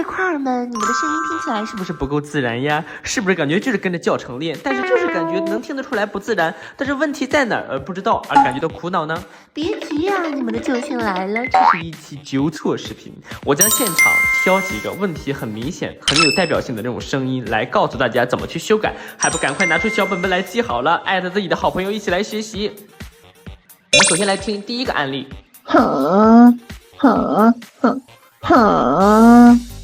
麦块们，你们的声音听起来是不是不够自然呀？是不是感觉就是跟着教程练，但是就是感觉能听得出来不自然？但是问题在哪儿而不知道而感觉到苦恼呢？别急呀，你们的救星来了，这是一期纠错视频，我将现场挑几个问题很明显、很有代表性的这种声音来告诉大家怎么去修改，还不赶快拿出小本本来记好了，艾特自己的好朋友一起来学习。我们首先来听第一个案例。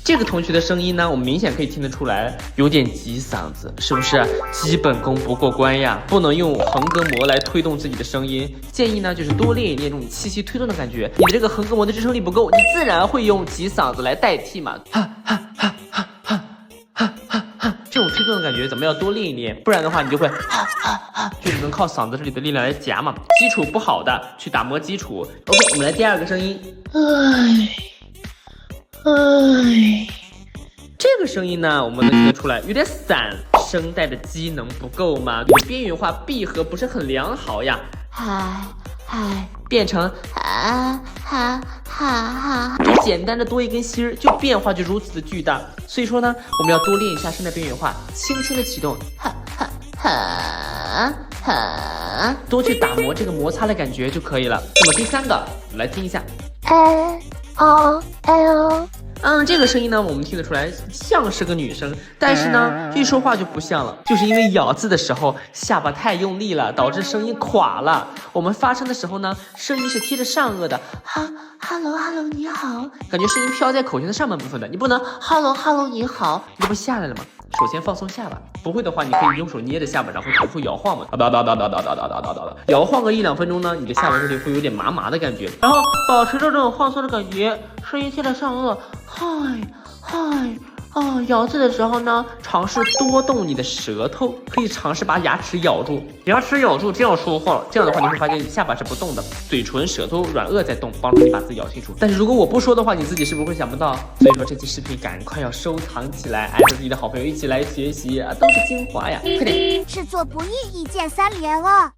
这个同学的声音呢，我们明显可以听得出来，有点急嗓子，是不是？基本功不过关呀，不能用横膈膜来推动自己的声音。建议呢，就是多练一练这种气息推动的感觉。你的这个横膈膜的支撑力不够，你自然会用急嗓子来代替嘛。这种推动的感觉，咱们要多练一练，不然的话，你就会就只能靠嗓子这里的力量来夹嘛。基础不好的，去打磨基础。OK， 我们来第二个声音。这个声音呢，我们能听得出来有点散，声带的机能不够嘛，你的边缘化闭合不是很良好呀。变成就简单的多一根芯儿，就变化就如此的巨大。所以说呢，我们要多练一下声带边缘化，轻轻的启动，多去打磨这个摩擦的感觉就可以了。那么第三个，我们来听一下。这个声音呢，我们听得出来像是个女生，但是呢，一说话就不像了，就是因为咬字的时候下巴太用力了，导致声音垮了。我们发声的时候呢，声音是贴着上颚的，hello 你好，感觉声音飘在口腔的上半部分的，你不能 hello 你好，你这不下来了吗？首先放松下巴，不会的话，你可以用手捏着下巴，然后头部摇晃嘛，摇晃个1-2分钟呢，你的下巴这里会有点麻麻的感觉，然后保持着这种放松的感觉，声音贴着上颚，咬字的时候呢，尝试多动你的舌头，可以尝试把牙齿咬住，这样说话，这样的话你会发现你下巴是不动的，嘴唇、舌头、软腭在动，帮助你把字咬清楚。但是如果我不说的话，你自己是不是会想不到？所以说这期视频赶快要收藏起来，艾特自己的好朋友一起来学习啊，都是精华呀，快点！制作不易，一键3连哦。